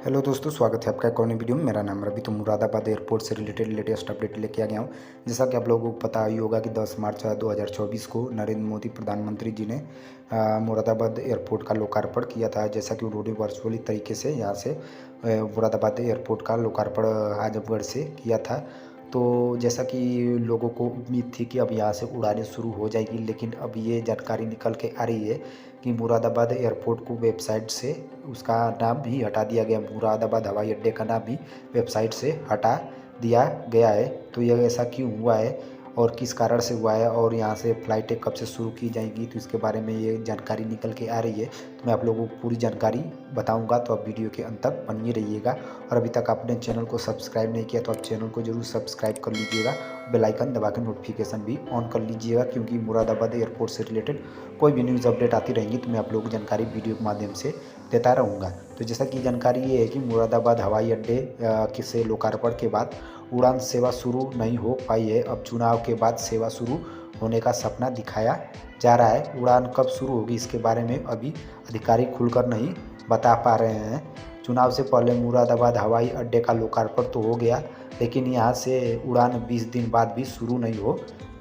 Hello दोस्तों, स्वागत है आपका एक और नई वीडियो में। मेरा नाम रवि। तो मुरादाबाद एयरपोर्ट से रिलेटेड लेटेस्ट अपडेट लेके आ गया हूँ। जैसा कि आप लोगों को पता ही होगा कि 10 मार्च 2024 को नरेंद्र मोदी प्रधानमंत्री जी ने मुरादाबाद एयरपोर्ट का लोकार्पण किया था। जैसा कि उन्होंने वर्चुअली तरीके से यहाँ से मुरादाबाद एयरपोर्ट का लोकार्पण आजमगढ़ से किया था। तो जैसा कि लोगों को उम्मीद थी कि अब यहाँ से उड़ानें शुरू हो जाएगी, लेकिन अब ये जानकारी निकल के आ रही है कि मुरादाबाद एयरपोर्ट को वेबसाइट से उसका नाम भी हटा दिया गया। मुरादाबाद हवाई अड्डे का नाम भी वेबसाइट से हटा दिया गया है। तो यह ऐसा क्यों हुआ है और किस कारण से हुआ है और यहाँ से फ़्लाइटें कब से शुरू की जाएंगी, तो इसके बारे में ये जानकारी निकल के आ रही है। तो मैं आप लोगों को पूरी जानकारी बताऊंगा, तो आप वीडियो के अंत तक बनिए रहिएगा। और अभी तक आपने चैनल को सब्सक्राइब नहीं किया तो आप चैनल को जरूर सब्सक्राइब कर लीजिएगा, बेल आइकन दबा के नोटिफिकेशन भी ऑन कर लीजिएगा, क्योंकि मुरादाबाद एयरपोर्ट से रिलेटेड कोई भी न्यूज़ अपडेट आती रहेंगी तो मैं आप लोगों को जानकारी वीडियो के माध्यम से देता रहूँगा। तो जैसा कि जानकारी ये है कि मुरादाबाद हवाई अड्डे से लोकार्पण के बाद उड़ान सेवा शुरू नहीं हो पाई है। अब चुनाव के बाद सेवा शुरू होने का सपना दिखाया जा रहा है। उड़ान कब शुरू होगी इसके बारे में अभी अधिकारी खुलकर नहीं बता पा रहे हैं। चुनाव से पहले मुरादाबाद हवाई अड्डे का लोकार्पण तो हो गया, लेकिन यहाँ से उड़ान 20 दिन बाद भी शुरू नहीं हो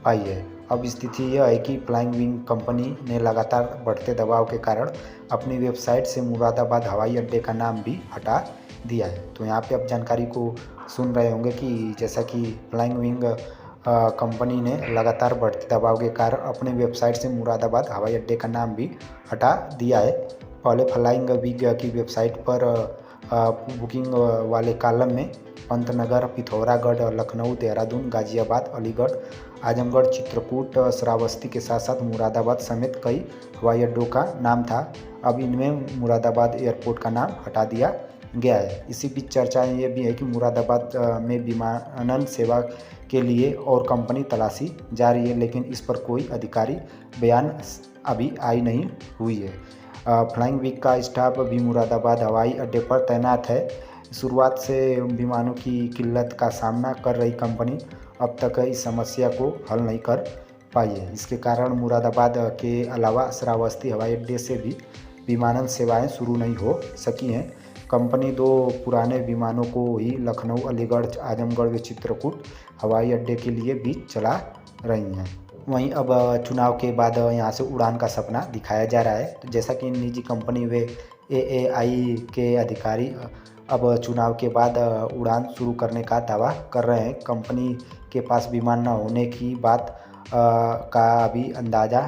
पाई है। अब स्थिति यह है कि फ्लाइंग विंग कंपनी ने लगातार बढ़ते दबाव के कारण अपनी वेबसाइट से मुरादाबाद हवाई अड्डे का नाम भी हटा दिया है। तो यहाँ पे आप जानकारी को सुन रहे होंगे कि जैसा कि फ्लाइंग विंग कंपनी ने लगातार बढ़ते दबाव के कारण अपने वेबसाइट से मुरादाबाद हवाई अड्डे का नाम भी हटा दिया है। पहले फ्लाइंग विंग की वेबसाइट पर बुकिंग वाले कॉलम में पंतनगर, पिथौरागढ़, लखनऊ, देहरादून, गाजियाबाद, अलीगढ़, आजमगढ़, चित्रकूट, श्रावस्ती के साथ साथ मुरादाबाद समेत कई हवाई अड्डों का नाम था। अब इनमें मुरादाबाद एयरपोर्ट का नाम हटा दिया गया है। इसी बीच चर्चाएं ये भी है कि मुरादाबाद में विमानन सेवा के लिए और कंपनी तलाशी जा रही है, लेकिन इस पर कोई आधिकारिक बयान अभी आई नहीं हुई है। फ्लाइंग विंग का स्टाफ भी मुरादाबाद हवाई अड्डे पर तैनात है। शुरुआत से विमानों की किल्लत का सामना कर रही कंपनी अब तक इस समस्या को हल नहीं कर पाई है। इसके कारण मुरादाबाद के अलावा श्रावस्ती हवाई अड्डे से भी विमानन सेवाएं शुरू नहीं हो सकी हैं। कंपनी 2 पुराने विमानों को ही लखनऊ, अलीगढ़, आजमगढ़ व चित्रकूट हवाई अड्डे के लिए भी चला रही हैं। वहीं अब चुनाव के बाद यहाँ से उड़ान का सपना दिखाया जा रहा है। तो जैसा कि निजी कंपनी व एएआई के अधिकारी अब चुनाव के बाद उड़ान शुरू करने का दावा कर रहे हैं। कंपनी के पास विमान न होने की बात का अभी अंदाज़ा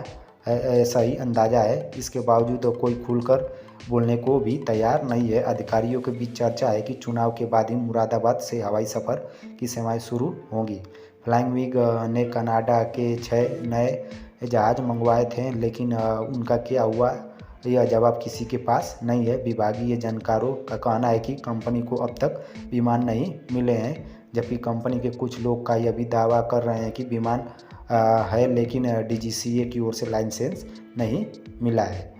है, सही अंदाज़ा है। इसके बावजूद कोई खुलकर बोलने को भी तैयार नहीं है। अधिकारियों के बीच चर्चा है कि चुनाव के बाद ही मुरादाबाद से हवाई सफ़र की सेवाएं शुरू होंगी। फ्लाइंग विंग ने कनाडा के 6 नए जहाज़ मंगवाए थे, लेकिन उनका क्या हुआ यह जवाब किसी के पास नहीं है। विभागीय जानकारों का कहना है कि कंपनी को अब तक विमान नहीं मिले हैं, जबकि कंपनी के कुछ लोग का यह भी दावा कर रहे हैं कि विमान है, लेकिन डीजीसीए की ओर से लाइसेंस नहीं मिला है।